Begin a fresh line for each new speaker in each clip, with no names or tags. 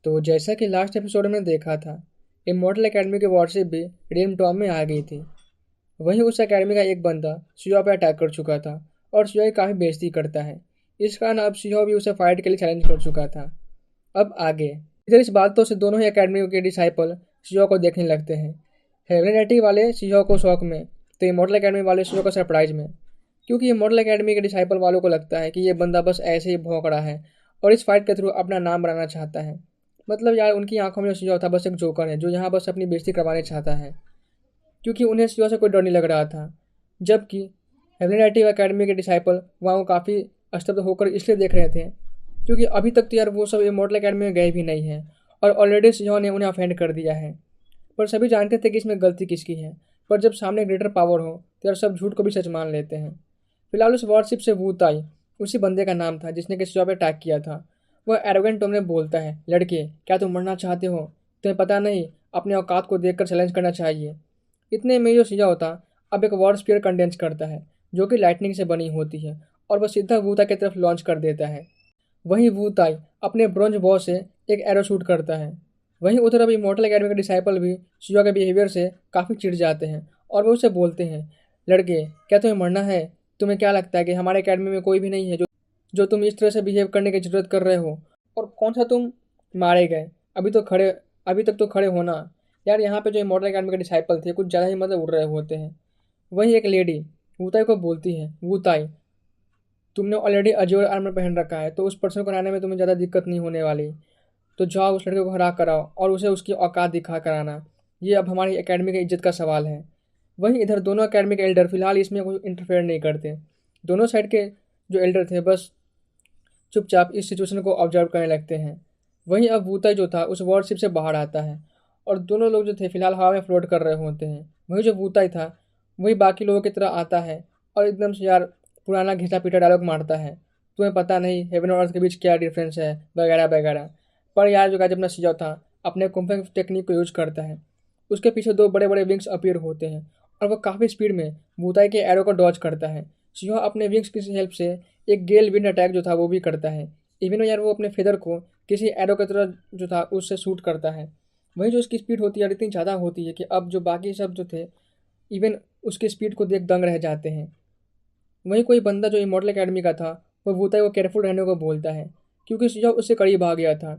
तो जैसा कि लास्ट एपिसोड में देखा था, इमॉर्टल एकेडमी की वॉरशिप भी रिडीम टॉम में आ गई थी। वहीं उस एकेडमी का एक बंदा शिवा पर अटैक कर चुका था और शिवा की काफ़ी बेइज्जती करता है। इस कारण अब शिवा भी उसे फाइट के लिए चैलेंज कर चुका था। अब आगे इधर इस बातों से दोनों ही एकेडमी के डिसाइपल शिवा को देखने लगते हैं। हेवनिटी वाले शिवा को शौक में, तो इमॉर्टल एकेडमी वाले शिवा को सरप्राइज में। क्योंकि इमॉर्टल एकेडमी के डिसाइपल वालों को लगता है कि ये बंदा बस ऐसे ही भौंक रहा है और इस फाइट के थ्रू अपना नाम बनाना चाहता है। मतलब यार, उनकी आंखों में जो शिवा था बस एक जोकर है जो यहाँ बस अपनी बेइज्जती करवाने चाहता है। क्योंकि उन्हें शिवा से कोई डर नहीं लग रहा था। जबकि हेवनिटी अकेडमी के डिसाइपल वहाँ काफ़ी स्तब्ध होकर इसलिए देख रहे थे क्योंकि अभी तक तो यार वो सब इमॉर्टल एकेडमी में गए भी नहीं हैं और ऑलरेडी शिवा ने उन्हें ऑफेंड कर दिया है। पर सभी जानते थे कि इसमें गलती किसकी है। पर जब सामने ग्रेटर पावर हो तो यार सब झूठ को भी सच मान लेते हैं। फिलहाल उस वॉरशिप से वू ताई, उसी बंदे का नाम था जिसने कि शिवा पे अटैक किया था, वह एरोगेंट टोन में बोलता है, लड़के क्या तुम मरना चाहते हो? तुम्हें पता नहीं, अपने औकात को देखकर चैलेंज करना चाहिए। इतने में जो शिजा होता अब एक वॉर स्पीयर कंडेंस करता है जो कि लाइटनिंग से बनी होती है और वह सीधा वूता की तरफ लॉन्च कर देता है। वहीं वूताई अपने ब्रोंज बॉ से एक एरो शूट करता है। वहीं उधर अभी मॉर्टल एकेडमी के डिसाइपल भी शिवा के बिहेवियर से काफ़ी चिढ़ जाते हैं और वो उसे बोलते हैं, लड़के क्या तुम्हें मरना है? तुम्हें क्या लगता है कि हमारे एकेडमी में कोई भी नहीं है जो जो तुम इस तरह से बिहेव करने की जरूरत कर रहे हो? और कौन सा तुम मारे गए? अभी तक तो खड़े होना। यार यहाँ पे जो मॉडर्न एकेडमी के डिसाइपल थे कुछ ज़्यादा ही मतलब उड़ रहे होते हैं। वहीं एक लेडी वूताई को बोलती है, वूताई तुमने ऑलरेडी अज्योर आर्मर पहन रखा है तो उस पर्सन को हराने में तुम्हें ज़्यादा दिक्कत नहीं होने वाली। तो जाओ उस लड़के को हरा कर आओ और उसे उसकी औकात दिखा कर आना। ये अब हमारी एकेडमी की इज्जत का सवाल है। वहीं इधर दोनों एकेडमी के एल्डर फिलहाल इसमें कोई इंटरफेयर नहीं करते। दोनों साइड के जो एल्डर थे बस चुपचाप इस सिचुएशन को ऑब्जर्व करने लगते हैं। वहीं अब वूताई जो था उस वॉरशिप से बाहर आता है और दोनों लोग जो थे फिलहाल हवा में फ्लोट कर रहे होते हैं। वहीं जो वूताई था वही बाकी लोगों की तरह आता है और एकदम से यार पुराना घिसा पीटा डायलॉग मारता है, तुम्हें पता नहीं हेवन और अर्थ के बीच क्या डिफरेंस है, वगैरह वगैरह। पर यार जो गाजब शिजाओ था अपने कुंफेंग टेक्निक को यूज करता है। उसके पीछे दो बड़े बड़े विंग्स अपीयर होते हैं और वह काफ़ी स्पीड में वूताई के एरो को डॉज करता है। शिवा अपने विंग्स की हेल्प से एक गेल विंड अटैक जो था वो भी करता है। इवन यार वो अपने फेदर को किसी एरो की तरह जो था उससे शूट करता है। वहीं जो उसकी स्पीड होती है यार इतनी ज़्यादा होती है कि अब जो बाकी सब जो थे इवन उसकी स्पीड को देख दंग रह जाते हैं। वहीं कोई बंदा जो इमॉर्टल एकेडमी का था वो वूताई को केयरफुल रहने को बोलता है क्योंकि शिवा उससे करीब आ गया था।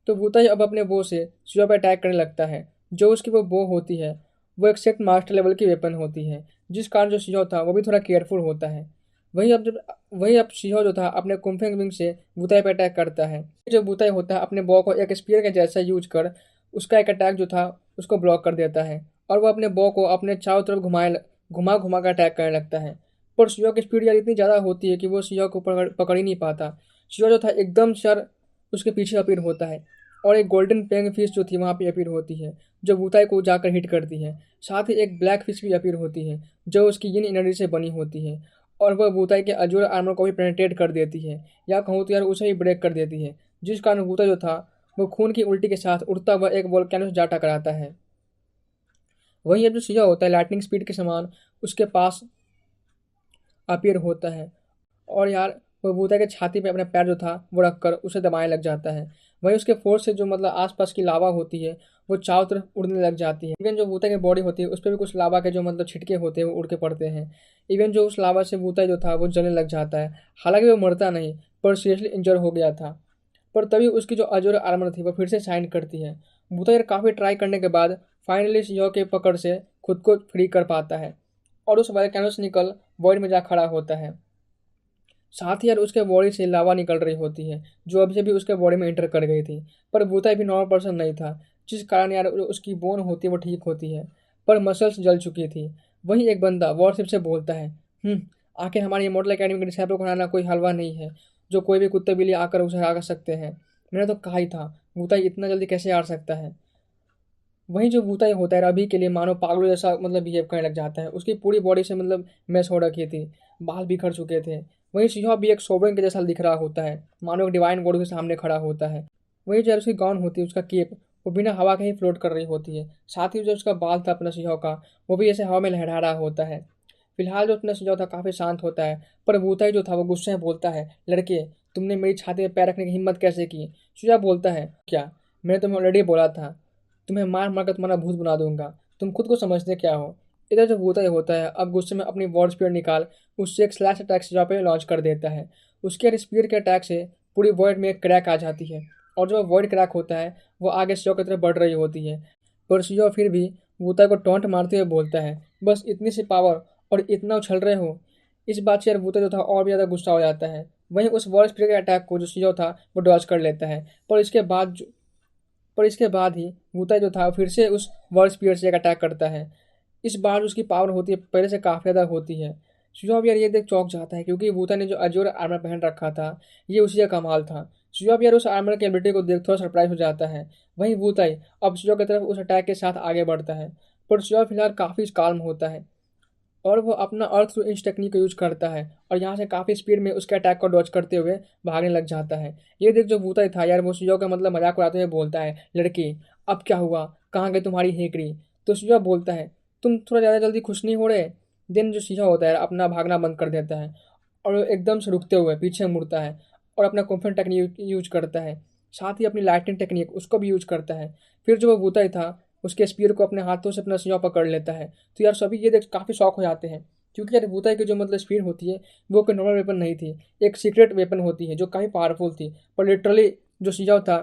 तो वूताई अब अपने बो से शिवा पर अटैक करने लगता है। जो उसकी वो बो होती है वो एक्सेक्ट मास्टर लेवल की वेपन होती है, जिस कारण जो शिवा था वो भी थोड़ा केयरफुल होता है। वहीं अब शिहो जो था अपने कुम्फेंग विंग से बुताई पर अटैक करता है। जो बुताई होता है अपने बॉ को एक स्पीयर के जैसा यूज कर उसका एक अटैक जो था उसको ब्लॉक कर देता है और वो अपने बॉ को अपने चारों तरफ घुमा घुमा कर अटैक करने लगता है। पर शिहो की स्पीड यार इतनी ज़्यादा होती है कि वो शिहो को पकड़ ही नहीं पाता। शिहो जो था एकदम सर उसके पीछे अपीयर होता है और एक गोल्डन पेंग फिश जो थी वहाँ पे अपीयर होती है जो बुताई को जाकर हिट करती है। साथ ही एक ब्लैक फिश भी अपीयर होती है जो उसकी यिन एनर्जी से बनी होती है और वह बूताई के अजूर आर्मर को भी पेनिट्रेट कर देती है या कहूँ तो यार उसे ही ब्रेक कर देती है, जिस कारण बूता जो था वो खून की उल्टी के साथ उड़ता हुआ एक वोल्केनो से जा टकराता है। वहीं अब जो सिया होता है लाइटनिंग स्पीड के समान उसके पास अपीयर होता है और यार वो बूता के छाती पे अपना पैर जो था वो रखकर उसे दबाने लग जाता है। वहीं उसके फोर्स से जो मतलब आसपास की लावा होती है वो चारों तरफ उड़ने लग जाती है। इवन जो बूता की बॉडी होती है उस पर भी कुछ लावा के जो मतलब छिटके होते हैं वो उड़ के पड़ते हैं। इवन जो उस लावा से बूता जो था वो जलने लग जाता है। हालांकि वो मरता नहीं पर सीरियसली इंजर हो गया था। पर तभी उसकी जो अजोर आर्मर थी वो फिर से शाइन करती है। बूता यार काफ़ी ट्राई करने के बाद फाइनली सियो के पकड़ से खुद को फ्री कर पाता है और उस वोल्केनो से निकल वॉइड में जा खड़ा होता है। साथ ही यार उसके बॉडी से लावा निकल रही होती है जो अभी अभी उसके बॉडी में एंटर कर गई थी। पर बूता भी नॉर्मल पर्सन नहीं था, जिस कारण यार जो उसकी बोन होती है वो ठीक होती है पर मसल्स जल चुकी थी। वहीं एक बंदा वॉरशिप से बोलता है, आखिर हमारी मॉडल अकेडमी के डिसाइपल को हराना कोई हलवा नहीं है जो कोई भी कुत्ते बिल्ली आकर उसे हरा सकते हैं। मैंने तो कहा ही था बूता इतना जल्दी कैसे हार सकता है। वहीं जो भूताई होता है अभी के लिए मानो पागलों जैसा मतलब बिहेव करने लग जाता है। उसकी पूरी बॉडी से मतलब मैस हो रखी थी, बाल बिखर चुके थे। वहीं सिंहा भी एक सोवरेन के जैसा दिख रहा होता है, मानो एक डिवाइन गॉड के सामने खड़ा होता है। वहीं जो उसकी गाउन होती है उसका केप वो बिना हवा के ही फ्लोट कर रही होती है। साथ ही जो उसका बाल था अपना सिंह का वो भी ऐसे हवा में लहरा रहा होता है। फिलहाल जो अपना सिंह था काफ़ी शांत होता है पर भूताई जो था वो गुस्से में बोलता है, लड़के तुमने मेरी छाती में पैर रखने की हिम्मत कैसे की? सुजा बोलता है, क्या मैंने तुम्हें ऑलरेडी बोला था, तुम्हें मार मार कर तुम्हारा भूत बना दूंगा, तुम खुद को समझते क्या हो। इधर जो होता ही होता है, अब गुस्से में अपनी वॉर स्पीयर निकाल उससे एक स्लैश अटैक शिजो पे लॉन्च कर देता है। उसके स्पीयर के अटैक से पूरी वॉइड में एक क्रैक आ जाती है, और जो वॉइड क्रैक होता है वो आगे शिजो की तरफ बढ़ रही होती है। पर शिजो फिर भी वूता को टॉन्ट मारते हुए बोलता है, बस इतनी सी पावर और इतना उछल रहे हो। इस बात से यार वूता जो था और भी ज़्यादा गुस्सा हो जाता है। वहीं उस वॉर स्पीयर के अटैक को जो शिजो था वो डॉज कर लेता है। पर इसके बाद ही वूता जो था फिर से उस वर्ल्ड स्पीयर से एक अटैक करता है। इस बार उसकी पावर होती है पहले से काफ़ी ज़्यादा होती है। शिजो यार ये देख चौंक जाता है, क्योंकि वूता ने जो अजोर आर्मर पहन रखा था ये उसी का कमाल था। शिजो यार उस आर्मर की एबिलिटी को देख थोड़ा सरप्राइज हो जाता है। वहीं वूताई अब शिजो की तरफ उस अटैक के साथ आगे बढ़ता है, पर शिजो फिलहाल काफ़ी काल्म होता है और वो अपना अर्थ टू इंच टेक्निक का यूज करता है और यहाँ से काफ़ी स्पीड में उसके अटैक को डॉज करते हुए भागने लग जाता है। ये देख जो भूता ही था यार वो शिजो का मतलब मजाक उड़ाते हुए बोलता है, लड़की अब क्या हुआ, कहाँ गई तुम्हारी हेकड़ी। तो शिजो बोलता है, तुम थोड़ा ज़्यादा जल्दी खुश नहीं हो रहे। देन जो शिजो होता है अपना भागना बंद कर देता है और वो एकदम से रुकते हुए पीछे मुड़ता है और अपना कॉम्फर्ट टेक्निक यूज करता है, साथ ही अपनी लाइटिंग टेक्निक उसको भी यूज करता है। फिर जो वो भूता ही था उसके स्पीयर को अपने हाथों से अपना शिजो पकड़ लेता है। तो यार सभी ये देख काफ़ी शौक हो जाते हैं, क्योंकि यार वुताई की जो मतलब स्पीड होती है वो कोई नॉर्मल वेपन नहीं थी, एक सीक्रेट वेपन होती है जो काफ़ी पावरफुल थी। पर लिटरली जो शिजाओ था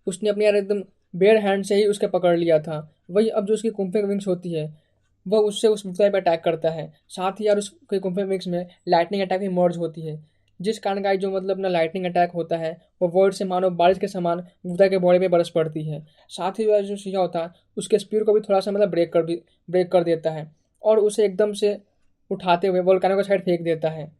उसने अपने यार एकदम बेयर हैंड से ही उसके पकड़ लिया था। वही अब जो उसकी कुम्फे विंग्स होती है वह उससे उस वुताई पर अटैक करता है, साथ ही यार उसके कुम्फे विंग्स में लाइटनिंग अटैक भी मर्ज होती है, जिस कारण गाइस जो मतलब अपना लाइटनिंग अटैक होता है वो वर्ड से मानो बारिश के समान वुताई के बॉडी में बरस पड़ती है। साथ ही जो शिजाओ था उसके स्पीड को भी थोड़ा सा मतलब ब्रेक कर देता है और उसे एकदम से उठाते हुए वोल्केनो के साइड फेंक देता है।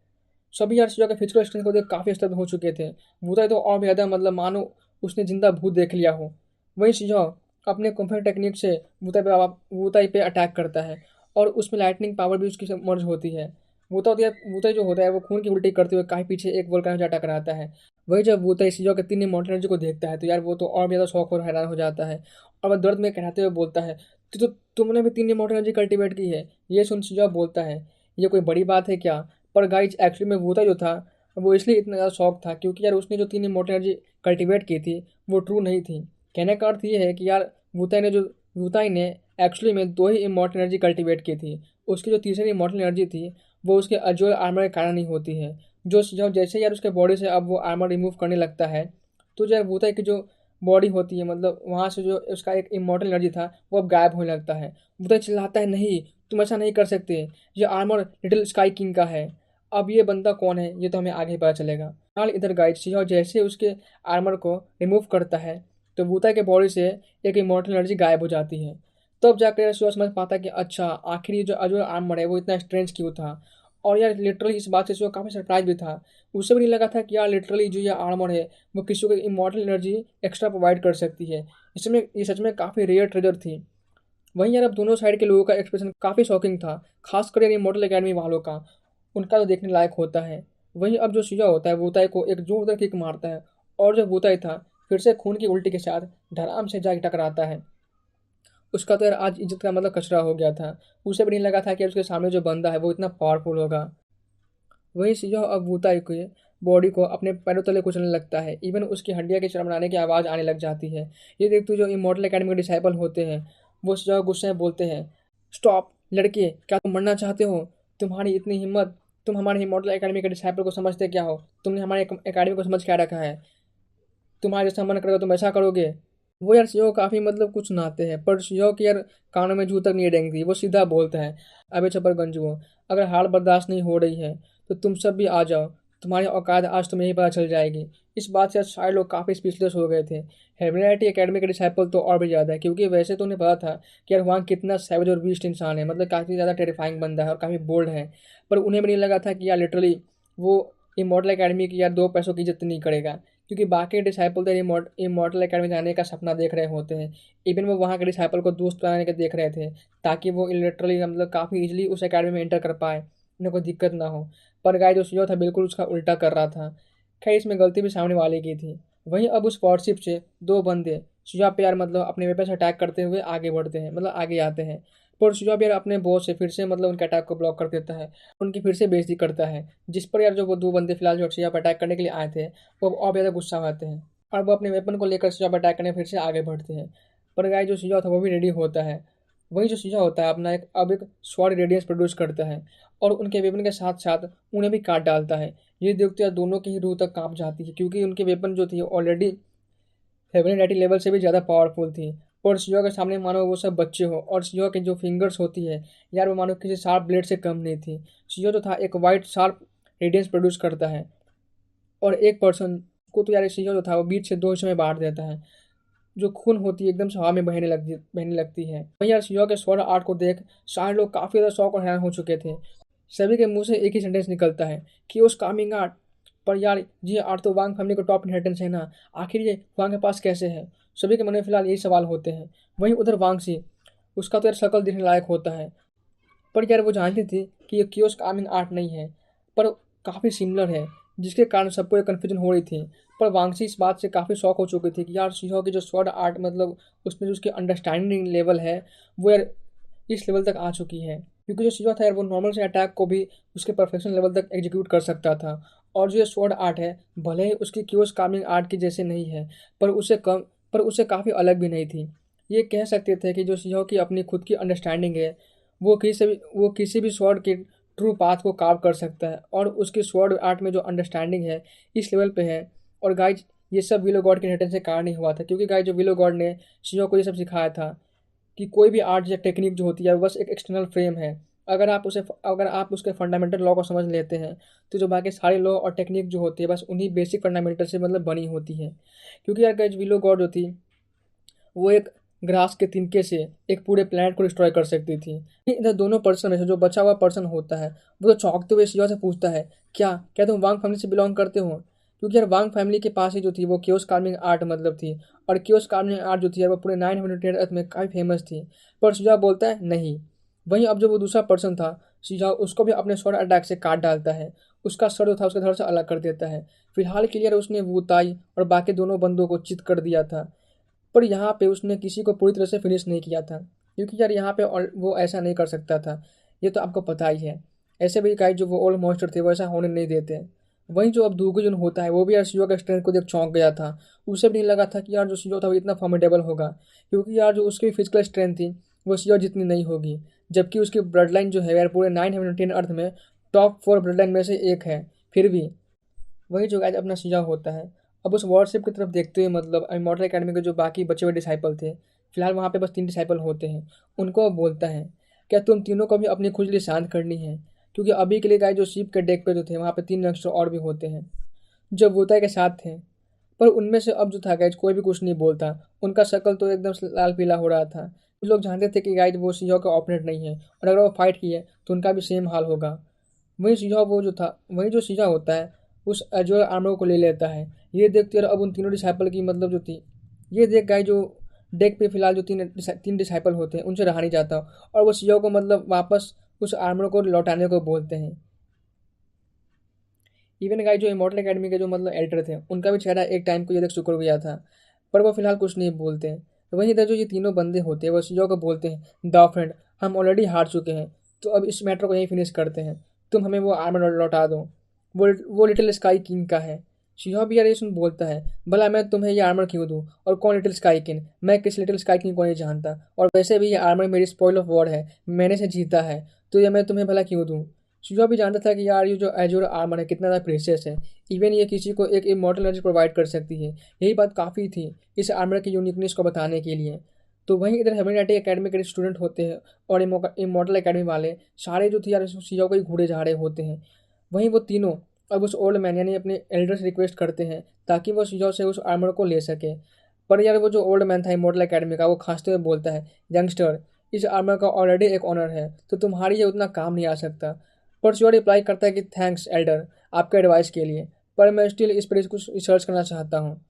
सभी यार शिजो के फिजिकल स्ट्रेंथ को देख काफ़ी स्तब्ध हो चुके थे। वुताई तो और भी ज़्यादा मतलब मानो उसने जिंदा भूत देख लिया हो। वहीं शिजो अपने कॉम्फर्ट टेक्निक से वुताई पे अटैक करता है और उसमें लाइटनिंग पावर भी उसकी मर्ज होती है। वुताई जो होता है वो खून की उल्टी करते हुए काफ़ी पीछे एक वोल्केनो से अटैक कराता है। वही जब वुताई शिजो के तीन इमॉर्टल एनर्जी को देखता है तो यार वो तो और भी ज़्यादा शौक और हैरान हो जाता है और वह दर्द में कहते हुए बोलता है, तो तुमने भी तीन इमॉर्टल एनर्जी कल्टीवेट की है। ये सुन शिजो बोलता है, ये कोई बड़ी बात है क्या। पर गाइज एक्चुअली में वूता जो था वो इसलिए इतना ज़्यादा शौक था क्योंकि यार उसने जो तीन इमॉर्टल एनर्जी कल्टीवेट की थी वो ट्रू नहीं थी। कहने का अर्थ ये है कि यार वूताई ने एक्चुअली में दो ही इमॉर्टल एनर्जी कल्टीवेट की थी। उसकी जो तीसरी इमॉर्टल एनर्जी थी वो उसके अजोय आर्मर के कारण ही होती है। जो जैसे यार उसके बॉडी से अब वो आर्मर रिमूव करने लगता है तो जो वूताई की जो बॉडी होती है मतलब वहाँ से जो उसका एक इमॉर्टल एनर्जी था वो अब गायब होने लगता है। वूताई चिल्लाता है, नहीं तुम ऐसा नहीं कर सकते, ये आर्मर लिटिल स्काई किंग का है। अब ये बंदा कौन है ये तो हमें आगे पता चलेगा। फिलहाल इधर गाइड शिजो जैसे उसके आर्मर को रिमूव करता है तो वूता के बॉडी से एक इमॉर्टल एनर्जी गायब हो जाती है। तब जाकर शिजो समझ पाता है कि अच्छा आखिर ये जो आर्मर है वो इतना स्ट्रेंज क्यों था। और यार लिटरली इस बात से शिजो काफ़ी सरप्राइज भी था। उसे भी नहीं लगा था कि यार लिटरली जो ये आर्मर है वो किसी को इमॉर्टल एनर्जी एक्स्ट्रा प्रोवाइड कर सकती है। इसमें ये सच में काफ़ी रेयर ट्रेजर थी। वहीं यार अब दोनों साइड के लोगों का एक्सप्रेशन काफ़ी शॉकिंग था, खासकर यार ये मॉडल अकेडमी वालों का, उनका तो देखने लायक होता है। वहीं अब जो शिजा होता है वूताई को एक जोरदार किक मारता है और जो वूताई था फिर से खून की उल्टी के साथ धड़ाम से जाके टकराता है। उसका तो यार आज इज्जत का मतलब कचरा हो गया था। उसे भी नहीं लगा था कि उसके सामने जो बंदा है वो इतना पावरफुल होगा। वहीं शिजा अब वूताई के बॉडी को अपने पैरों तले कुचलने लगता है, इवन उसकी हड्डियां की चरमराने की आवाज़ आने लग जाती है। ये देख तू जो इमॉर्टल एकेडमी के डिसाइपल होते हैं वो शिजा को गुस्से में बोलते हैं, स्टॉप लड़के, क्या तुम मरना चाहते हो, तुम्हारी इतनी हिम्मत, तुम हमारे इमॉर्टल एकेडमी के डिसाइपल को समझते क्या हो, तुमने हमारे एकेडमी को समझ क्या रखा है, तुम्हारा जैसा मन करेगा तुम ऐसा करोगे। वो यार शिजो काफ़ी मतलब कुछ सुनाते हैं पर शिजो की यार कानों में जू तक नहीं रेंगती। वो सीधा बोलता है, अबे छपर गंजुओ, अगर हार बर्दाश्त नहीं हो रही है तो तुम सब भी आ जाओ, तुम्हारी औकात आज तुम्हें ही पता चल जाएगी। इस बात से सारे लोग काफ़ी स्पीचलेस हो गए थे। हेमिनाइटी एकेडमी के डिसाइपल तो और भी ज़्यादा है, क्योंकि वैसे तो उन्हें पता था कि यार वहाँ कितना सैवेज और बीस्ट इंसान है, मतलब काफ़ी ज़्यादा टेरिफाइंग बंदा है और काफ़ी बोल्ड है। पर उन्हें भी नहीं लगा था कि यार लिटरली वो इमॉर्टल एकेडमी की यार दो पैसों की इज्जत नहीं करेगा, क्योंकि बाकी डिसाइपल तो इमॉर्टल एकेडमी जाने का सपना देख रहे होते हैं। इवन वो वहाँ के डिसाइपल को दोस्त बनाने का देख रहे थे ताकि वो लिटरली मतलब काफ़ी इजीली उस एकेडमी में एंटर कर पाए, उन्हें कोई दिक्कत ना हो। पर गाय जो सीओ था बिल्कुल उसका उल्टा कर रहा था। खैर इसमें गलती भी सामने वाले की थी। वहीं अब उस वॉरशिप से दो बंदे शुजा पे यार मतलब अपने वेपन से अटैक करते हुए आगे बढ़ते हैं, मतलब आगे आते हैं। पर शुजा यार अपने बॉस से फिर से मतलब उनके अटैक को ब्लॉक कर देता है, उनकी फिर से बेइज्जती करता है, जिस पर यार जो वो दो बंदे फिलहाल जो शुजा पर अटैक करने के लिए आए थे वो अब और ज़्यादा गुस्सा हो आते हैं। और वो अपने वेपन को लेकर शिजाओ पर अटैक करने फिर से आगे बढ़ते हैं। पर गाइस जो शिजाओ था वो भी रेडी होता है। वही जो शिजाओ होता है अपना एक स्वॉर्ड रेडियंस प्रोड्यूस करता है और उनके वेपन के साथ साथ उन्हें भी काट डालता है। ये देखते हुए दोनों की ही रूह तक कांप जाती है, क्योंकि उनके वेपन जो थी ऑलरेडी 780 लेवल से भी ज़्यादा पावरफुल थी। और शिजो के सामने मानो वो सब बच्चे हो, और शिजो की जो फिंगर्स होती है यार वो मानो किसी शार्प ब्लेड से कम नहीं थी। शिजो जो था एक वाइट शार्प रेडियंस प्रोड्यूस करता है और एक पर्सन को तो यार शिजो जो था वो बीच से दो हिस्सों में बांट देता है। जो खून होती है एकदम से हवा में बहने लगती है। वहीं यार शिजो के स्वर्ण आर्ट को देख सारे लोग काफ़ी ज़्यादा शौक और हैरान हो चुके थे। सभी के मुंह से एक ही सेंटेंस निकलता है कि उस कामिंग आर्ट। पर यार ये आर्ट तो वांग फैमिली का टॉप इनहेरिटेंस है ना, आखिर ये वांग के पास कैसे है? सभी के मन में फिलहाल यही सवाल होते हैं। वहीं उधर वांग सी, उसका तो यार शक्ल देखने लायक होता है, पर यार वो जानती थी कि ये कियोस्क कामिंग आर्ट नहीं है, पर काफ़ी सिमिलर है, जिसके कारण सबको एक कन्फ्यूजन हो रही थी। पर वांगसी इस बात से काफ़ी शौक हो चुकी थी कि यार शिहो की जो स्वॉर्ड आर्ट मतलब उसमें जो उसकी अंडरस्टैंडिंग लेवल है वो यार इस लेवल तक आ चुकी है, क्योंकि जो शिवा था यार वो नॉर्मल से अटैक को भी उसके परफेक्शन लेवल तक एग्जीक्यूट कर सकता था। और जो ये स्वॉर्ड आर्ट है भले ही उसकी क्योस कामिंग आर्ट की जैसे नहीं है, पर उससे काफ़ी अलग भी नहीं थी। ये कह सकते थे कि जो शिहो की अपनी खुद की अंडरस्टैंडिंग है वो किसी भी स्वॉर्ड के ट्रू पाथ को कार्व कर सकता है, और उसकी स्वॉर्ड आर्ट में जो अंडरस्टैंडिंग है इस लेवल पे है। और गाइज ये सब विलो गॉड के इनहेरिटेंस से कारण ही हुआ था, क्योंकि गाइज जो विलो गॉड ने शिहो को ये सब सिखाया था कि कोई भी आर्ट या टेक्निक जो होती है वो बस एक एक्सटर्नल फ्रेम है। अगर आप उसके फंडामेंटल लॉ को समझ लेते हैं तो जो बाकी सारे लॉ और टेक्निक जो होती है बस उन्हीं बेसिक फंडामेंटल से मतलब बनी होती है। क्योंकि यार गाइज विलो गॉड जो थी वो एक ग्रास के तिनके से एक पूरे प्लैनेट को डिस्ट्रॉय कर सकती थी। इधर दोनों पर्सन में से जो बचा हुआ पर्सन होता है वो तो चौंकते हुए शिवा से पूछता है, क्या क्या तुम वांग फैमिली से बिलोंग करते हो? क्योंकि यार वांग फैमिली के पास ही जो थी वो क्योस कार्विंग आर्ट मतलब थी, और क्योस कार्विंग आर्ट जो थी यार वो पूरे 900 अर्थ में काफ़ी फेमस थी। पर शिवा बोलता है नहीं। वहीं अब जो वो दूसरा पर्सन था शिवा उसको भी अपने स्वर्ण अटैक से काट डालता है। उसका सर जो था उसके धड़ से अलग कर देता है। फिलहाल के लिए यार उसने वूताई और बाकी दोनों बंदों को चित कर दिया था, पर यहाँ पे उसने किसी को पूरी तरह से फिनिश नहीं किया था, क्योंकि यार यहाँ पे वो ऐसा नहीं कर सकता था। ये तो आपको पता ही है। ऐसे भी गाइस जो वो ओल्ड मॉन्स्टर थे वो ऐसा होने नहीं देते। वहीं जो अब दूगुजुन होता है वो भी यार शिवा के स्ट्रेंथ को देख चौंक गया था। उसे भी नहीं लगा था कि यार जो शिवा था वो इतना फॉर्मिडेबल होगा, क्योंकि यार जो उसकी फिजिकल स्ट्रेंथ थी वो शिवा जितनी नहीं होगी। जबकि उसकी ब्लड लाइन जो है यार पूरे 910 अर्थ में टॉप 4 ब्लड लाइन में से एक है। फिर भी वही जो गाइस अपना शिजा होता है। अब उस वॉरशिप की तरफ देखते हुए मतलब इमॉर्टल एकेडमी के जो बाकी बचे हुए डिसाइपल थे, फिलहाल वहाँ पे बस 3 डिसाइपल होते हैं। उनको वो बोलता है, क्या तुम तीनों को भी अपनी खुजली शांत करनी है? क्योंकि अभी के लिए गाइस जो शिप के डेक पे जो थे वहाँ पे 3 यंगस्टर और भी होते हैं जो वोता के साथ थे। पर उनमें से अब जो था गाइस कोई भी कुछ नहीं बोलता। उनका शक्ल तो एकदम से लाल पीला हो रहा था। कुछ लोग जानते थे कि गाइस वो शिजा का ऑपोनेंट नहीं है, और अगर वो फाइट किए तो उनका भी सेम हाल होगा। वहीं जो सीजा होता है उस एजुअल आर्मर को ले लेता है। ये देखते और अब उन तीनों डिसाइपल की मतलब जो थी, ये देख गाय जो डेक पे फिलहाल जो तीन डिसाइपल होते हैं उनसे रहा नहीं जाता, और वो सीजा को मतलब वापस उस आर्मर को लौटाने को बोलते हैं। इवन गाय जो इमॉर्टल एकेडमी के जो मतलब एल्डर थे उनका भी चेहरा एक टाइम को ये देख शुक्र गया था, पर वो फिलहाल कुछ नहीं बोलते। तो वहीं इधर जो ये तीनों बंदे होते हैं वो सीजा को बोलते हैं, द फ्रेंड हम ऑलरेडी हार चुके हैं, तो अब इस मैटर को यहीं फिनिश करते हैं। तुम हमें वो आर्मर लौटा दो। वो लिटिल स्काई किंग का है। शिहा भी यार ये सुन बोलता है, भला मैं तुम्हें ये आर्मर क्यों दूँ, और कौन लिटिल स्काई किंग? मैं किस लिटिल स्काई किंग को नहीं जानता, और वैसे भी ये आर्मर मेरी स्पॉइल ऑफ वॉर है, मैंने से जीता है, तो ये मैं तुम्हें भला क्यों दूँ? शिहा भी जानता था कि यार ये जो एजोर आर्मर है कितना ज़्यादा प्रेशियस है। इवन ये किसी को एक इमॉर्टल एनर्जी प्रोवाइड कर सकती है। यही बात काफ़ी थी इस आर्मर की यूनिकनेस को बताने के लिए। तो वहीं इधर हेमनिटी एकेडमी के स्टूडेंट होते हैं और इमॉर्टल एकेडमी वाले सारे जो थे यार शिहा को ही घूरे जा रहे होते हैं। वहीं वो तीनों अब उस ओल्ड मैन यानी अपने एल्डर से रिक्वेस्ट करते हैं ताकि वो शिजो से उस आर्मर को ले सके। पर यार वो जो ओल्ड मैन था इमॉर्टल एकेडमी का वो खांसते हुए बोलता है, यंगस्टर इस आर्मर का ऑलरेडी एक ऑनर है, तो तुम्हारी ये उतना काम नहीं आ सकता। पर शिवा रिप्लाई करता है कि थैंक्स एल्डर आपके एडवाइस के लिए, पर मैं स्टिल इस पर कुछ रिसर्च करना चाहता हूँ।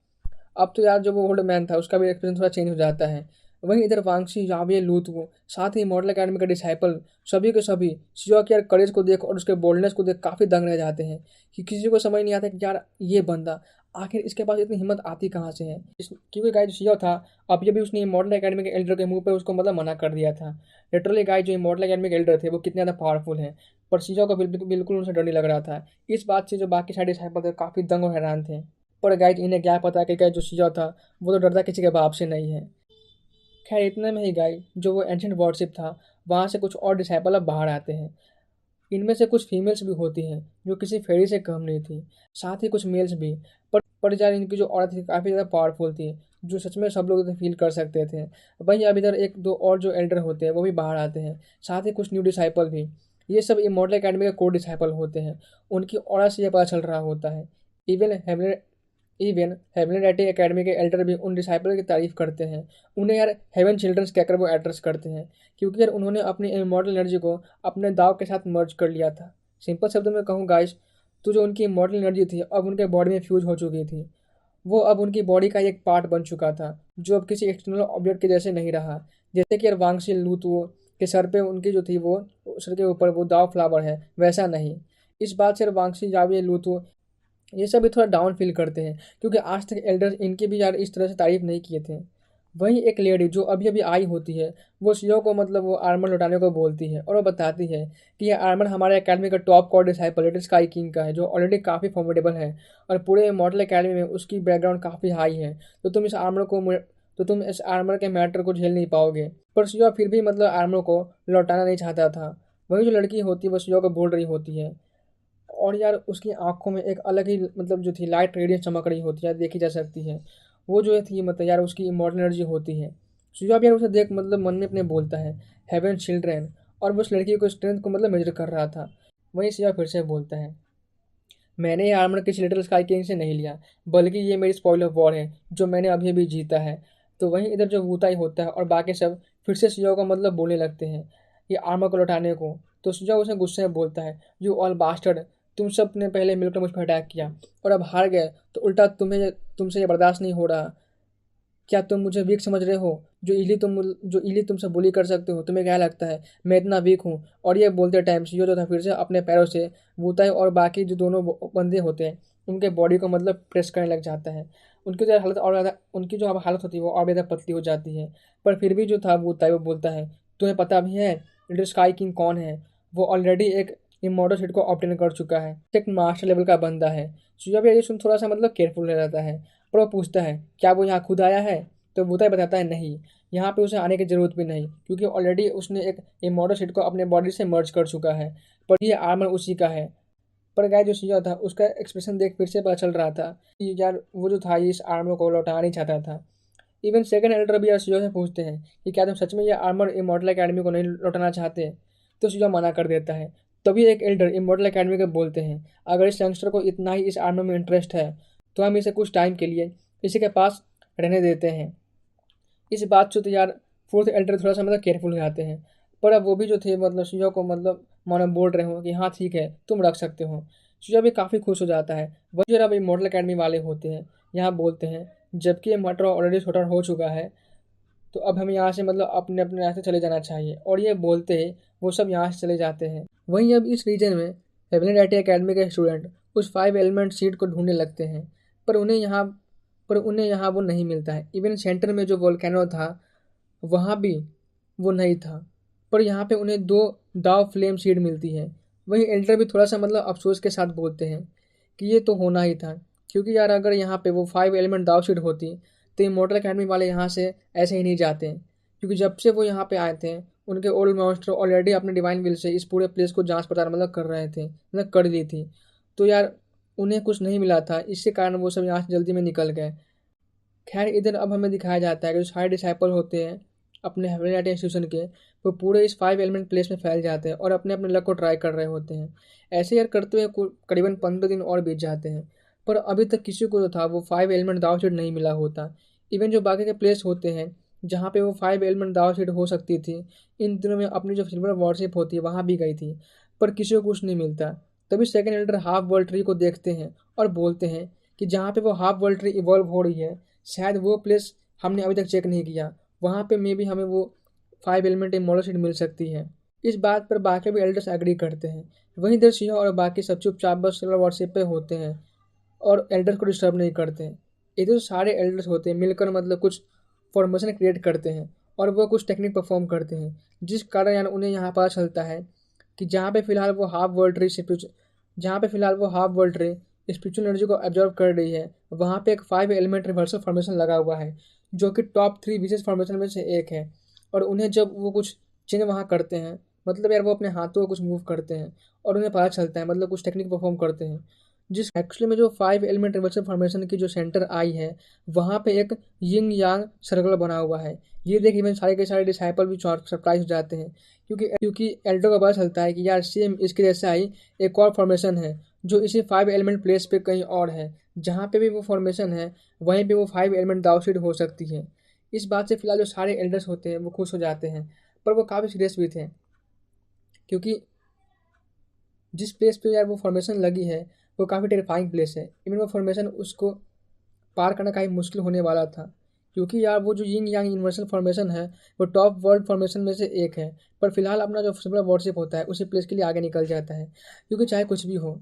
अब तो यार जो वो ओल्ड मैन था उसका भी एक्सपीरियंस थोड़ा चेंज हो जाता है। वहीं इधर वांगशी यावे लूथवो साथ ही मॉडल अकेडमी के डिसाइपल सभी के सभी शिवा के यार करेज को देख और उसके बोल्डनेस को देख काफ़ी दंग रह जाते हैं कि किसी को समझ नहीं आता कि यार ये बंदा आखिर इसके पास इतनी हिम्मत आती कहाँ से है। क्योंकि गाय जो शिवा था अब ये भी उसने मॉडल अकेडमी के एल्डर के मुंह पे उसको मतलब मना कर दिया था। लिटरली गाय जो मॉडल अकेडमी के एल्डर थे वो कितने ज़्यादा पावरफुल हैं, पर शिवा को बिल्कुल बिल्कुल उनसे डर नहीं लग रहा था। इस बात से जो बाकी सारे डिसाइपल थे काफ़ी दंग और हैरान थे। पर गाइज इन्हें क्या पता कि जो शिया था वो तो डरता किसी के बाप से नहीं है। खैर इतने में ही गाइज जो वो एंशिएंट वॉरशिप था वहाँ से कुछ और डिसाइपल अब बाहर आते हैं। इनमें से कुछ फीमेल्स भी होती हैं जो किसी फेरी से कम नहीं थी, साथ ही कुछ मेल्स भी। पर यार इनकी जो औरत थी काफ़ी ज़्यादा पावरफुल थी, जो सच में सब लोग इसे फील कर सकते थे। वहीं अब इधर एक दो और जो एल्डर होते हैं वो भी बाहर आते हैं, साथ ही कुछ न्यू डिसाइपल भी। ये सब इमॉर्टल एकेडमी के कोर डिसाइपल होते हैं। उनकी ऑरा से यह पता चल रहा होता है। इवन इवन हेवनली एकेडमी के एल्डर भी उन डिसाइपल की तारीफ करते हैं। उन्हें यार हेवन चिल्ड्रंस कहकर वो एड्रेस करते हैं, क्योंकि यार उन्होंने अपनी इमॉर्टल एनर्जी को अपने दाव के साथ मर्ज कर लिया था। सिंपल शब्दों में कहूँ गाइस, तो जो उनकी इमॉर्टल एनर्जी थी अब उनके बॉडी में फ्यूज हो चुकी थी। वो अब उनकी बॉडी का एक पार्ट बन चुका था, जो अब किसी एक्सटर्नल ऑब्जेक्ट के जैसे नहीं रहा। जैसे कि यार वांगशी लूतुओ के सर पे उनकी जो थी वो सर के ऊपर वो दाव फ्लावर है, वैसा नहीं। इस बात से वांगशी जाविये लूतुओ ये सब भी थोड़ा डाउन फील करते हैं, क्योंकि आज तक एल्डर्स इनकी भी यार इस तरह से तारीफ नहीं किए थे। वहीं एक लेडी जो अभी अभी आई होती है वो शियो को मतलब वो आर्मर लौटाने को बोलती है, और वो बताती है कि यह आर्मर हमारे एकेडमी का top core disciple little sky king का है, जो ऑलरेडी काफ़ी फॉर्मेडेबल है और पूरे मॉडल एकेडमी में उसकी बैकग्राउंड काफ़ी हाई है। तो तुम इस आर्मर के मैटर को झेल नहीं पाओगे। पर शियो फिर भी मतलब आर्मर को लौटाना नहीं चाहता था। वही जो लड़की होती है वो शियो को बोल रही होती है, और यार उसकी आंखों में एक अलग ही मतलब जो थी लाइट रेडियंस चमक रही होती है, देखी जा सकती है। वो जो थी मतलब यार उसकी इमॉर्टल एनर्जी होती है। सुजाब यार उसे देख मतलब मन में अपने बोलता है हेवन चिल्ड्रेन, और वो उस लड़की को स्ट्रेंथ को मतलब मेजर कर रहा था। वहीं सिया फिर से बोलता है, मैंने ये आर्मर किसी लिटिल स्काई किंग से नहीं लिया, बल्कि ये मेरी स्पॉइल ऑफ वॉर है जो मैंने अभी अभी जीता है। तो वहीं इधर जो वूताई होता है और बाकी सब फिर से सिया को मतलब बोलने लगते हैं ये आर्मर को लौटाने को। तो सिया उसे गुस्से में बोलता है, यू ऑल बास्टर्ड, तुम सब ने पहले मिलकर मुझ पर अटैक किया और अब हार गए, तो उल्टा तुमसे ये बर्दाश्त नहीं हो रहा। क्या तुम मुझे वीक समझ रहे हो? जो इली तुमसे बुली कर सकते हो? तुम्हें क्या लगता है मैं इतना वीक हूँ? और ये बोलते टाइम शियो जो था फिर से अपने पैरों से वूताई और बाकी जो दोनों बंदे होते हैं उनके बॉडी को मतलब प्रेस करने लग जाता है। उनकी जो अब हालत होती है वो और ज़्यादा पतली हो जाती है। पर फिर भी जो था वूताई वो बोलता है, तुम्हें पता भी है लिटिल स्काई किंग कौन है? वो ऑलरेडी एक इमॉर्टल सीट को ऑब्टेन कर चुका है, एक मास्टर लेवल का बंदा है। शियो भी ये सुन थोड़ा सा मतलब केयरफुल रहता है। पर वो पूछता है, क्या वो यहाँ खुद आया है? तो वूताई बताता है, नहीं, यहाँ पे उसे आने की ज़रूरत भी नहीं, क्योंकि ऑलरेडी उसने एक इमॉर्टल सीट को अपने बॉडी से मर्ज कर चुका है। पर ये आर्मर उसी का है। पर गाय जो शिया था उसका एक्सप्रेशन देख फिर से पता चल रहा था कि यार वो जो था ये इस आर्मर को लौटा नहीं चाहता था। इवन सेकंड एल्डर भी यार शिया से पूछते हैं कि क्या तुम सच में ये आर्मर इमॉर्टल अकेडमी को नहीं लौटाना चाहते? तो शिया मना कर देता है। तभी एक एल्डर इमॉर्टल अकेडमी के बोलते हैं, अगर इस यंगस्टर को इतना ही इस आर्मर में इंटरेस्ट है तो हम इसे कुछ टाइम के लिए इसी के पास रहने देते हैं। इस बात से तो यार फोर्थ एल्डर थोड़ा सा मतलब केयरफुल हो जाते हैं। पर अब वो भी जो थे मतलब शिया को मतलब मानो बोल रहे हो कि हाँ ठीक है तुम रख सकते हो। शिया भी काफ़ी खुश हो जाता है। वही जरा अभी मॉडल अकेडमी वाले होते हैं यहाँ बोलते हैं, जबकि ये मटर ऑलरेडी छोटा हो चुका है तो अब हम यहाँ से मतलब अपने अपने रास्ते चले जाना चाहिए। और ये बोलते ही वो सब यहाँ से चले जाते हैं। वहीं अब इस रीजन में हेवनली डायटी अकेडमी के स्टूडेंट उस 5 एलिमेंट सीट को ढूंढने लगते हैं, पर उन्हें यहाँ वो नहीं मिलता है। इवन सेंटर में जो वोल्केनो था वहाँ भी वो नहीं था, पर यहाँ पे उन्हें 2 दाव फ्लेम सीड मिलती है। वहीं एल्डर भी थोड़ा सा मतलब अफसोस के साथ बोलते हैं कि ये तो होना ही था, क्योंकि यार अगर यहाँ पे वो 5 एलिमेंट दाव सीड होती तो इमॉर्टल अकेडमी वाले यहाँ से ऐसे ही नहीं जाते, क्योंकि जब से वो यहाँ पे आए थे उनके ओल्ड मास्टर ऑलरेडी अपने डिवाइन विल से इस पूरे प्लेस को जांच पड़ताल मतलब कर रहे थे, मतलब कर ली थी। तो यार उन्हें कुछ नहीं मिला था, इसी कारण वो सब यहाँ से जल्दी में निकल गए। खैर इधर अब हमें दिखाया जाता है कि जो सारे डिसाइपल होते हैं अपने हेवनली इंस्टीट्यूशन के, वो पूरे इस 5 एलिमेंट प्लेस में फैल जाते हैं और अपने अपने लक को ट्राई कर रहे होते हैं। ऐसे यार करते हुए करीबन 15 दिन और बीत जाते हैं, पर अभी तक किसी को जो था वो 5 एलिमेंट दाव सीट नहीं मिला होता। इवन जो बाकी के प्लेस होते हैं जहाँ पे वो 5 एलिमेंट दाव सीट हो सकती थी, इन दिनों में अपनी जो सिल्वर वॉरशिप होती है वहाँ भी गई थी, पर किसी को कुछ नहीं मिलता। तभी second Elder half world tree को देखते हैं और बोलते हैं कि जहाँ पे वो हाफ वर्ल्ड ट्री इवॉल्व हो रही है शायद वो प्लेस हमने अभी तक चेक नहीं किया, वहाँ पे मे बी हमें वो 5 एलिमेंट मॉडल सीट मिल सकती है। इस बात पर बाकी भी एल्डर्स एग्री करते हैं। वहीं इधर सिंह और बाकी सब चुपचाप बस सिल्वर वॉरशिप पे होते हैं और एल्डर्स को डिस्टर्ब नहीं करते हैं। इधर सारे एल्डर्स होते हैं मिलकर मतलब कुछ फॉर्मेशन क्रिएट करते हैं और वो कुछ टेक्निक परफॉर्म करते हैं, जिस कारण यानी उन्हें यहाँ पता चलता है कि जहाँ पे फिलहाल वो half world tree spiritual energy को एब्जॉर्व कर रही है, वहाँ पे एक 5 एलिमेंट रिवर्सल फॉर्मेशन लगा हुआ है, जो कि टॉप 3 विशेष फॉर्मेशन में से एक है। और उन्हें जब वो कुछ चीज़ें वहाँ करते हैं, मतलब यार वो अपने हाथों को कुछ मूव करते हैं और उन्हें पता चलता है, मतलब कुछ टेक्निक परफॉर्म करते हैं, जिस एक्चुअली में जो 5 एलिमेंट रिवर्सल फॉर्मेशन की जो सेंटर आई है, वहाँ पे एक यिंग यांग सर्कल बना हुआ है। ये देख इवन सारे के सारे डिसाइपल भी सरप्राइज हो जाते हैं, क्योंकि एल्डो को पता चलता है कि यार सेम इसके जैसा ही एक और फॉर्मेशन है जो इसी 5 एलिमेंट प्लेस पे कहीं और है। जहाँ पे भी वो फॉर्मेशन है, वहीं पे वो 5 एलिमेंट दावशीड हो सकती है। इस बात से फिलहाल जो सारे एल्डर्स होते हैं वो खुश हो जाते हैं, पर वो काफ़ी सीरियस भी थे, क्योंकि जिस प्लेस पे यार वो फॉर्मेशन लगी है वो काफ़ी टेरिफाइंग प्लेस है। इवन वो फॉर्मेशन उसको पार करना काफ़ी मुश्किल होने वाला था, क्योंकि यार वो जो यिंग यांग यूनिवर्सल फॉर्मेशन है वो टॉप वर्ल्ड फॉर्मेशन में से एक है। पर फिलहाल अपना जो सिंपल वर्शिप होता है उसी प्लेस के लिए आगे निकल जाता है, क्योंकि चाहे कुछ भी हो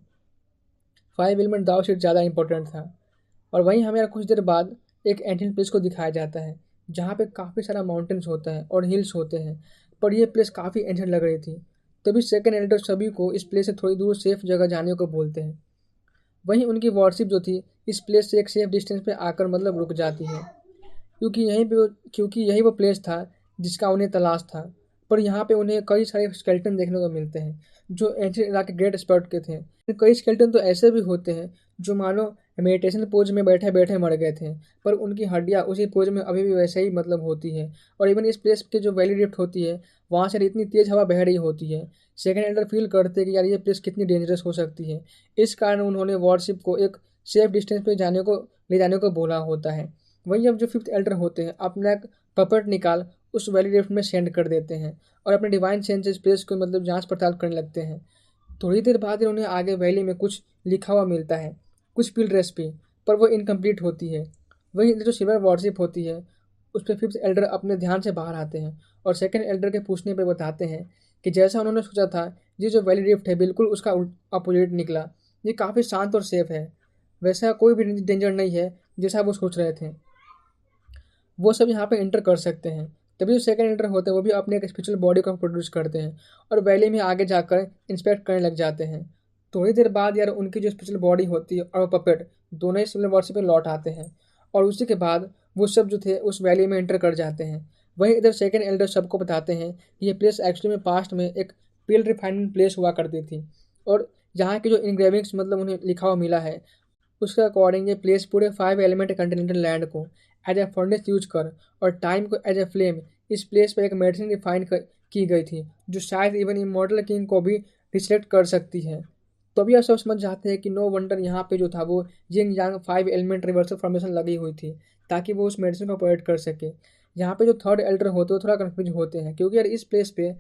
5 एलिमेंट दाव शीट ज़्यादा इंपॉर्टेंट था। और वहीं हमें यार कुछ देर बाद एक एंशिएंट प्लेस को दिखाया जाता है, जहाँ पे काफ़ी सारा माउंटेन्स होता है और हिल्स होते हैं, पर ये प्लेस काफ़ी एंशिएंट लग रही थी। तभी सेकंड एल्डर सभी को इस प्लेस से थोड़ी दूर सेफ जगह जाने को बोलते हैं। वहीं उनकी वॉरशिप जो थी इस प्लेस से एक सेफ डिस्टेंस पे आकर मतलब रुक जाती है, क्योंकि यही वो प्लेस था जिसका उन्हें तलाश था। पर यहाँ पे उन्हें कई सारे स्केलेटन देखने को मिलते हैं जो एंशिएंट इरा के ग्रेट स्पर्ट के थे। कई स्केलेटन तो ऐसे भी होते हैं जो मानो मेडिटेशन पोज में बैठे बैठे मर गए थे, पर उनकी हड्डियाँ उसी पोज में अभी भी वैसे ही मतलब होती है। और इवन इस प्लेस के जो वैली रिफ्ट होती है, वहाँ से इतनी तेज़ हवा बह रही होती है, सेकंड एल्डर फील करते हैं कि यार ये प्लेस कितनी डेंजरस हो सकती है। इस कारण उन्होंने वॉरशिप को एक सेफ डिस्टेंस पे ले जाने को बोला होता है। वहीं अब जो फिफ्थ एल्डर होते हैं अपना एक पपेट निकाल उस वैली रिफ्ट में सेंड कर देते हैं और अपने डिवाइन सेंस से इस प्लेस को मतलब जांच पड़ताल करने लगते हैं। थोड़ी देर बाद ही उन्हें आगे वैली में कुछ लिखा हुआ मिलता है, कुछ पिल रेसिपी, पर वो इनकम्प्लीट होती है। वहीं जो सिल्वर वॉरशिप होती है उस पर फिफ्थ एल्डर अपने ध्यान से बाहर आते हैं और सेकंड एल्डर के पूछने पर बताते हैं कि जैसा उन्होंने सोचा था, ये जो वैली रिफ्ट है बिल्कुल उसका अपोजिट निकला। ये काफ़ी शांत और सेफ है, वैसा कोई भी डेंजर नहीं है जैसा वो सोच रहे थे। वो सब यहाँ पे एंटर कर सकते हैं। तभी जो सेकंड एंटर होते हैं वो भी अपने एक स्पिरिचुअल बॉडी को प्रोड्यूस करते हैं और वैली में आगे जाकर इंस्पेक्ट करने लग जाते हैं। थोड़ी देर बाद यार उनकी जो स्पिरिचुअल बॉडी होती है और पपेट दोनों ही सिमिलर वर्शिप पे लौट आते हैं और उसी के बाद वो सब जो थे उस वैली में एंटर कर जाते हैं। वहीं इधर सेकंड एल्डर सबको बताते हैं कि ये प्लेस एक्चुअली में पास्ट में एक पील रिफाइनमेंट प्लेस हुआ करती थी और यहाँ की जो इंग्रेविंग्स मतलब उन्हें लिखा हुआ मिला है उसके अकॉर्डिंग ये प्लेस पूरे 5 एलिमेंट कॉन्टिनेंटल लैंड को एज ए फर्नेस यूज कर और टाइम को एज ए फ्लेम इस प्लेस पर एक मेडिसिन की गई थी, जो शायद इवन इमॉर्टल किंग को भी रिफ्लेक्ट कर सकती है। तो अभी आप सब समझ जाते हैं कि नो वंडर यहाँ पे जो था वो जिंग यांग 5 एलिमेंट रिवर्सल फॉर्मेशन लगी हुई थी ताकि वो उस मेडिसिन को ऑपरेट कर सके। यहाँ पे जो थर्ड एल्डर होते हैं वो थोड़ा कन्फ्यूज होते हैं, क्योंकि यार इस प्लेस पे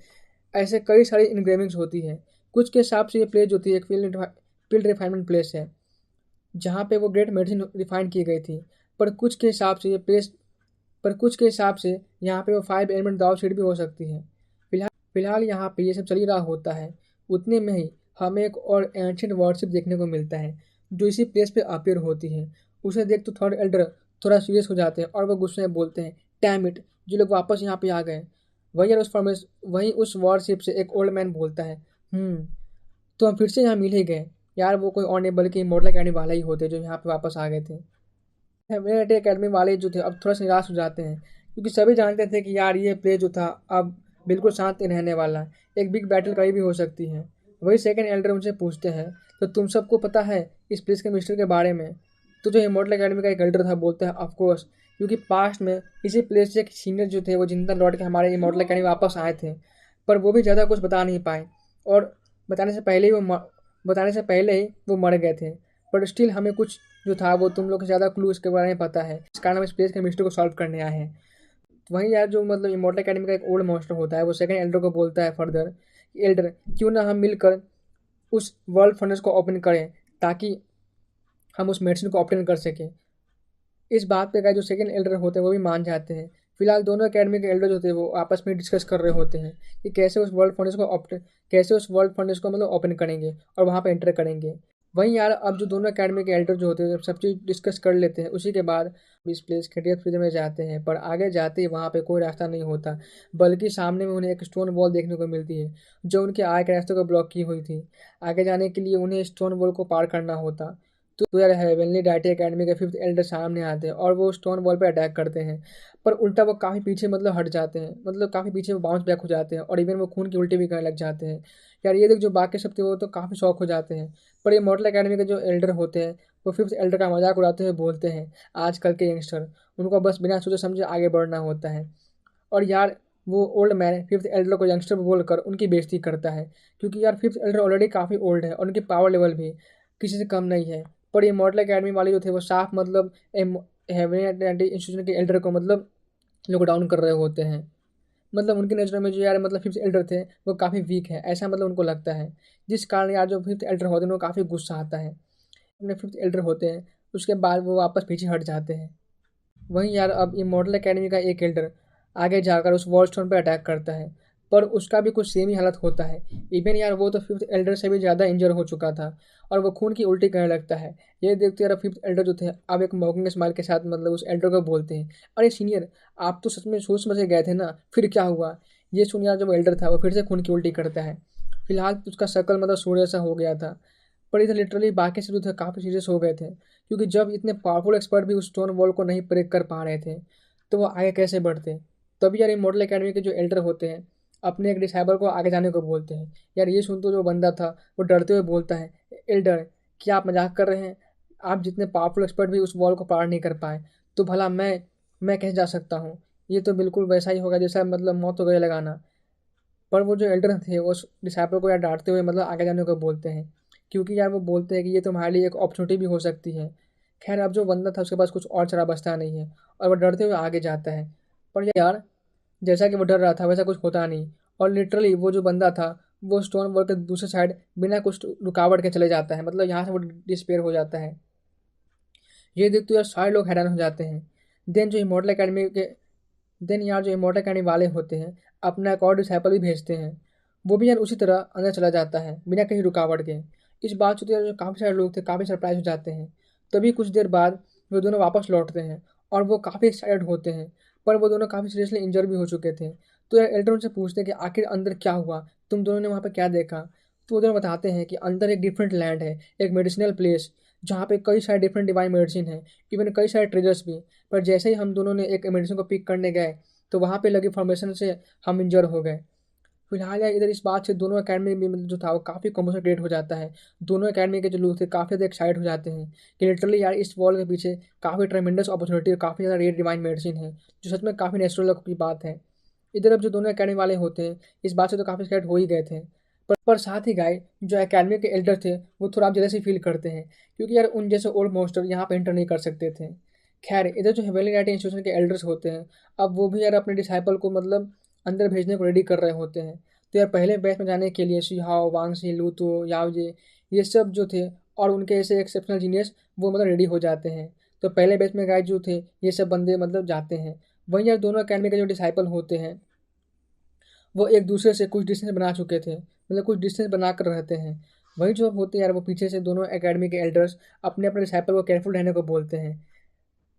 ऐसे कई सारी इन्ग्रेविंग्स होती हैं। कुछ के हिसाब से ये प्लेस जो थी एक फील्ड रिफाइनमेंट प्लेस है जहाँ पे वो ग्रेट मेडिसिन रिफाइन की गई थी, पर कुछ के हिसाब से ये प्लेस पर कुछ के हिसाब से यहाँ पे वो 5 एलिमेंट दाव शीट भी हो सकती है। फिलहाल यहाँ पे ये सब चल ही रहा होता है, उतने में ही हमें एक और एंशिएंट वॉरशिप देखने को मिलता है जो इसी प्लेस पे अपीयर होती है। उसे देख तो थर्ड एल्डर थोड़ा सीरियस हो जाते हैं और वो गुस्से में बोलते हैं, डैम इट, जो लोग वापस यहाँ पे आ गए। वहीं उस वॉरशिप से एक ओल्ड मैन बोलता है, तो हम फिर से यहाँ मिल ही गए। यार वो कोई और नहीं बल्कि मॉडल अकेडमी वाला ही होते जो यहाँ पे वापस आ गए थे। मेरे अकेडमी वाले जो थे अब थोड़ा सा निराश हो जाते हैं, क्योंकि सभी जानते थे कि यार ये प्ले जो था अब बिल्कुल शांत नहीं रहने वाला है, एक बिग बैटल कहीं भी हो सकती है। वही सेकंड एल्डर उनसे पूछते हैं, तो तुम सबको पता है इस प्लेस के मिस्टर के बारे में? तो जो इमॉर्टल अकेडमी का एक एल्डर था बोलता है, ऑफकोर्स, क्योंकि पास्ट में इसी प्लेस से एक सीनियर जो थे वो जिंदा लौट के हमारे इमॉर्टल अकेडमी वापस आए थे, पर वो भी ज़्यादा कुछ बता नहीं पाए और बताने से पहले ही वो मर गए थे। पर स्टिल हमें कुछ जो था वो तुम लोग से ज़्यादा क्लू इसके बारे में पता है, इस कारण हम इस प्लेस के मिस्ट्री को सॉल्व करने आए हैं। वहीं यार जो मतलब इमॉर्टल अकेडमी का एक ओल्ड मॉन्स्टर होता है वो सेकंड एल्डर को बोलता है फर्दर, एल्डर क्यों ना हम मिलकर उस वर्ल्ड फंडस को ओपन करें ताकि हम उस मेडिसिन को ऑप्टेन कर सकें। इस बात पे का जो सेकंड एल्डर होते हैं वो भी मान जाते हैं। फिलहाल दोनों अकेडमी के एल्डर जो होते हैं वो आपस में डिस्कस कर रहे होते हैं कि कैसे उस वर्ल्ड फंडस को मतलब ओपन करेंगे और वहाँ पे एंटर करेंगे। वहीं यार अब जो दोनों अकेडमी के एल्डर जो होते हैं सब चीज़ डिस्कस कर लेते हैं, उसी के बाद इस प्लेस के फ्रीजर में जाते हैं, पर आगे जाते ही वहाँ पे कोई रास्ता नहीं होता, बल्कि सामने में उन्हें एक स्टोन वॉल देखने को मिलती है जो उनके आय के रास्ते को ब्लॉक की हुई थी। आगे जाने के लिए उन्हें स्टोन वॉल को पार करना होता। तो यार हेवनली डायटी एकेडमी के फिफ्थ एल्डर सामने आते हैं और वो स्टोन वॉल पे अटैक करते हैं, पर उल्टा वो काफ़ी पीछे मतलब हट जाते हैं, मतलब काफ़ी पीछे वो बाउंस बैक हो जाते हैं और इवन वो खून की उल्टी भी करने लग जाते हैं। यार ये देख जो बाकी सब थे वो तो काफ़ी शौक हो जाते हैं, पर ये मॉडल एकेडमी के जो एल्डर होते हैं वो फिफ्थ एल्डर का मजाक उड़ाते हुए बोलते हैं, आजकल के यंगस्टर उनको बस बिना सोचे समझे आगे बढ़ना होता है। और यार वो ओल्ड मैन फिफ्थ एल्डर को यंगस्टर बोलकर उनकी बेइज्जती करता है, क्योंकि यार फिफ्थ एल्डर ऑलरेडी काफ़ी ओल्ड है और उनकी पावर लेवल भी किसी से कम नहीं है। पर ये मॉडल अकेडमी वाले जो थे वो साफ मतलब हेवन इंस्टीट्यूशन के एल्डर को मतलब लुक डाउन कर रहे होते हैं। मतलब उनकी नज़रों में जो यार मतलब फिफ्थ एल्डर थे वो काफ़ी वीक है, ऐसा मतलब उनको लगता है, जिस कारण यार जो फिफ्थ एल्डर होते हैं उनको काफ़ी गुस्सा आता है। अपने फिफ्थ एल्डर होते हैं उसके बाद वो वापस पीछे हट जाते हैं। वहीं यार अब इमॉर्टल एकेडमी का एक एल्डर आगे जाकर उस वॉल स्टोन पर अटैक करता है, पर उसका भी कुछ सेम ही हालत होता है। इवन यार वो तो फिफ्थ एल्डर से भी ज़्यादा इंजर हो चुका था और वो खून की उल्टी करने लगता है। ये देखते यार फिफ्थ एल्डर जो थे अब एक मॉकिंग स्माइल के साथ मतलब उस एल्डर को बोलते हैं, अरे सीनियर, आप तो सच में सोच समझ के गए थे ना, फिर क्या हुआ? ये सुन यार जब एल्डर था वो फिर से खून की उल्टी करता है। फिलहाल तो उसका शक्ल मतलब सूर्य सा हो गया था, पर इधर लिटरली बाकी सब जो थे काफ़ी सीरियस हो गए थे, क्योंकि जब इतने पावरफुल एक्सपर्ट भी उस स्टोन वॉल को नहीं ब्रेक कर पा रहे थे तो वो आगे कैसे बढ़ते। तभी यार ये मॉडल अकेडमी के जो एल्डर होते हैं अपने एक डिसाइबल को आगे जाने को बोलते हैं। यार ये सुन तो जो बंदा था वो डरते हुए बोलता है, एल्डर, क्या आप मजाक कर रहे हैं? आप जितने पावरफुल एक्सपर्ट भी उस वॉल को पार नहीं कर पाए तो भला मैं कैसे जा सकता हूँ? ये तो बिल्कुल वैसा ही होगा जैसा मतलब मौत को गले लगाना। पर वो जो एल्डर थे वो उस डिसाइपल को यार डांटते हुए मतलब आगे जाने को बोलते हैं, क्योंकि यार वो बोलते हैं कि ये तुम्हारे लिए एक अपॉर्चुनिटी भी हो सकती है। खैर अब जो बंदा था उसके पास कुछ और चारा बचता नहीं है और वो डरते हुए आगे जाता है। पर यार जैसा कि वो डर रहा था वैसा कुछ होता नहीं, और लिटरली वो जो बंदा था वो स्टोन वॉल के दूसरे साइड बिना कुछ रुकावट के चले जाता है, मतलब यहाँ से वो डिस्पेयर हो जाता है। ये देख तो यार सारे लोग हैरान हो जाते हैं। देन जो इमॉर्टल अकेडमी के देन यार जो इमॉर्टल अकेडमी वाले होते हैं अपना एक और डिसाइपल भी भेजते हैं। वो भी यार उसी तरह अंदर चला जाता है बिना कहीं रुकावट के। इस बात से तो यार जो काफ़ी सारे लोग थे काफ़ी सरप्राइज हो जाते हैं। तभी कुछ देर बाद वो दोनों वापस लौटते हैं और वो काफ़ी एक्साइटेड होते हैं, पर वो दोनों काफ़ी सीरियसली इंजर भी हो चुके थे। तो यार एल्डर उनसे पूछते हैं कि आखिर अंदर क्या हुआ, तुम दोनों ने वहाँ पर क्या देखा? तो वो दोनों बताते हैं कि अंदर एक डिफरेंट लैंड है, एक मेडिसिनल प्लेस जहाँ पे कई सारे डिफरेंट डिवाइन मेडिसिन है, इवन कई सारे ट्रेजर्स भी। पर जैसे ही हम दोनों ने एक मेडिसिन को पिक करने गए तो वहाँ पे लगी फॉर्मेशन से हम इंजर हो गए। फिलहाल यार इधर इस बात से दोनों अकेडमी में मतलब जो था वो काफ़ी कॉम्बोशन क्रिएट हो जाता है। दोनों अकेडमी के जो लोग थे काफ़ी ज़्यादा एक्साइट हो जाते हैं कि लिटरली यार इस वॉल के पीछे काफ़ी ट्रेमेंडस अपॉर्चुनिटी और काफ़ी ज़्यादा रेयर डिवाइन मेडिसिन है, जो सच में काफ़ी नेचुरल की बात है। इधर अब जो दोनों अकेडमी वाले होते हैं इस बात से तो काफ़ी एक्साइट हो ही गए थे, पर साथ ही गाय जो अकेडमी के एल्डर थे वो थोड़ा आप जैसे फील करते हैं, क्योंकि यार उन जैसे ओल्ड मास्टर यहाँ पे एंटर नहीं कर सकते थे। खैर इधर जो हेवनली नाइट इंस्टीट्यूशन के एल्डर्स होते हैं अब वो भी यार अपने डिसाइपल को मतलब अंदर भेजने को रेडी कर रहे होते हैं। तो यार पहले बैच में जाने के लिए शिहाओ, वांगसी, लूतो, याओजे, ये सब जो थे और उनके ऐसे एक्सेप्शनल जीनियस वो मतलब रेडी हो जाते हैं। तो पहले बैच में गाइड जो थे ये सब बंदे मतलब जाते हैं। वहीं यार दोनों अकेडमी के जो डिसाइपल होते हैं वो एक दूसरे से कुछ डिस्टेंस बना चुके थे, मतलब कुछ डिस्टेंस बना कर रहते हैं। वहीं जो अब होते हैं यार वो पीछे से दोनों एकेडमी के एल्डर्स अपने अपने डिसाइपल को केयरफुल रहने को बोलते हैं।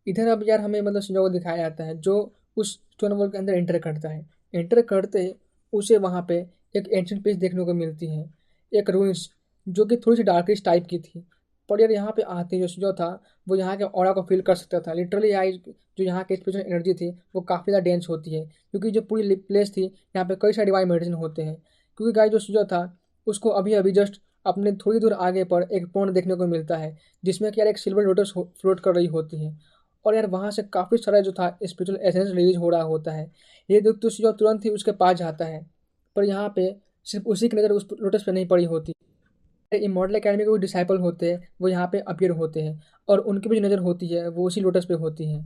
इधर अब यार हमें मतलब शिनोबा को दिखाया जाता है जो उस स्टोन वॉल के अंदर एंटर करता है। एंटर करते उसे वहाँ पे एक एंशिएंट पीस देखने को मिलती है, एक रूइंस जो कि थोड़ी सी डार्किश टाइप की थी। पर यार यहाँ पे आते जो शिजो था वो यहाँ के ऑरा को फील कर सकता था। लिटरली यहाँ जो यहाँ की स्पिरिचुअल एनर्जी थी वो काफ़ी ज़्यादा डेंस होती है, क्योंकि जो पूरी प्लेस थी यहाँ पे कई सारे डिवाइन मेडिसिन होते हैं। क्योंकि गाय जो शिजो था उसको अभी अभी जस्ट अपने थोड़ी दूर आगे पर एक पौंड देखने को मिलता है, जिसमें कि यार एक सिल्वर लोटस फ्लोट कर रही होती है। और यार वहाँ से काफ़ी सारा जो था स्पिरिचुअल एसेंस रिलीज हो रहा होता है। ये देख तो जो तुरंत ही उसके पास जाता है, पर यहाँ पे सिर्फ उसी की नज़र उस लोटस पे नहीं पड़ी होती। इमॉर्टल अकेडमी के जो डिसाइपल होते हैं वो यहाँ पे अपीयर होते हैं और उनकी भी जो नज़र होती है वो उसी लोटस पे होती है।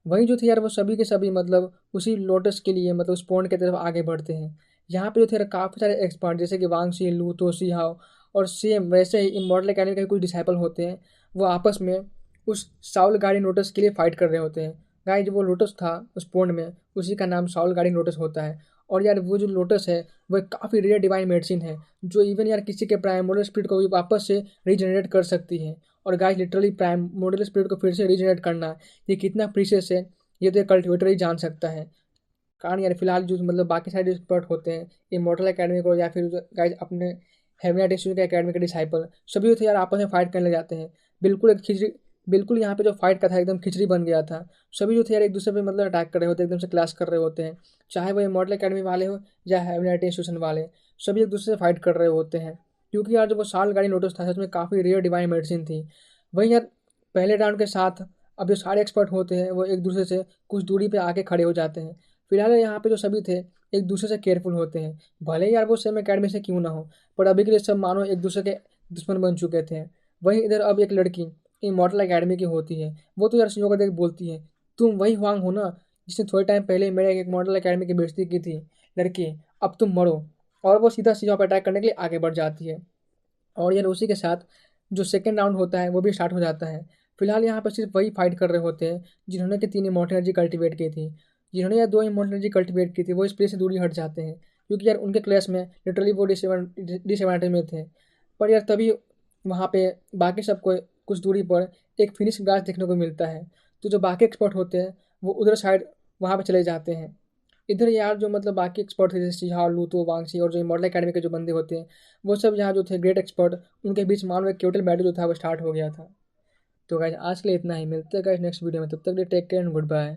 वहीं जो थे यार वो सभी के सभी मतलब उसी लोटस के लिए मतलब उस पॉन्ड की तरफ आगे बढ़ते हैं। यहाँ पे जो थे काफ़ी सारे एक्सपर्ट जैसे कि वांग शी, लू तो सी हाओ, और सेम वैसे ही इमॉर्टल अकेडमी के कुछ डिसाइपल होते हैं वो आपस में उस साउल गार्डियन लोटस के लिए फाइट कर रहे होते हैं। गाइस जो वो लोटस था उस पॉन्ड में उसी का नाम साउल गार्डियन लोटस होता है। और यार वो जो लोटस है वो काफ़ी रेयर डिवाइन मेडिसिन है, जो इवन यार किसी के प्राइमोरल स्पिरिट को भी वापस से रीजनरेट कर सकती है। और गाइस लिटरली प्राइमोरल स्पिरिट को फिर से रीजनरेट करना ये कितना प्रीशियस है ये तो एक कल्टिवेटर ही जान सकता है। कारण यार फिलहाल जो मतलब बाकी सारे एक्सपर्ट होते हैं इमॉर्टल अकेडमी को या फिर गाइस अपने हेवन नाइट इंस्टीट्यूट के अकेडमी के डिसाइपल सभी जो थे यार आपस में फाइट करने लग जाते हैं। बिल्कुल एक खिचड़ी, बिल्कुल यहाँ पे जो फाइट का था एकदम खिचड़ी बन गया था। सभी जो थे यार एक दूसरे पे मतलब अटैक कर रहे होते हैं, एकदम से क्लास कर रहे होते हैं, चाहे वो मॉडल अकेडमी वाले हो या हेवन नाइट इंस्टीट्यूशन वाले, सभी एक दूसरे से फाइट कर रहे होते हैं। क्योंकि यार जो वो साल गाड़ी नोटिस था सच में काफ़ी रेयर डिवाइन मेडिसिन थी। वहीं यार पहले राउंड के साथ अब जो सारे एक्सपर्ट होते हैं वो एक दूसरे से कुछ दूरी पे आके खड़े हो जाते हैं। फिलहाल यहाँ पे जो सभी थे एक दूसरे से केयरफुल होते हैं, भले ही यार वो सेम अकेडमी से क्यों ना हो, पर अभी के लिए सब मानो एक दूसरे के दुश्मन बन चुके थे। वहीं इधर अब एक लड़की इमॉर्टल अकेडमी की होती है, वो तो यार शिजो को देख बोलती है, तुम वही हुआंग हो ना जिसने थोड़े टाइम पहले मेरे एक मॉडल अकेडमी की बेइज्जती की थी, लड़की अब तुम मरो। और वो सीधा शिजो पर अटैक करने के लिए आगे बढ़ जाती है। और यार उसी के साथ जो सेकेंड राउंड होता है वो भी स्टार्ट हो जाता है। फिलहाल यहाँ पर सिर्फ वही फाइट कर रहे होते हैं जिन्होंने कि 3 इमॉर्टल एनर्जी कल्टिवेट की थी। जिन्होंने यार 2 इमॉर्टल एनर्जी कल्टिवेट की थी वो इस प्लेस से दूरी हट जाते हैं, क्योंकि यार उनके क्लास में लिटरली वो डिसएडवांटेज में थे। पर यार तभी वहाँ पे बाकी सबको कुछ दूरी पर एक फिनिश ग्लास देखने को मिलता है। तो जो बाकी एक्सपर्ट होते हैं वो उधर साइड वहाँ पे चले जाते हैं। इधर यार जो मतलब बाकी एक्सपर्ट थे जैसे शिहाब, लूतो, वांगची और जो मॉडल अकेडमी के जो बंदे होते हैं वो सब यहाँ जो थे ग्रेट एक्सपर्ट, उनके बीच मानो एक क्योटल बैटल जो था वो स्टार्ट हो गया था। तो गाइस आज के लिए इतना ही, मिलते हैं गाइस नेक्स्ट वीडियो में, तब तक के लिए take care and good bye.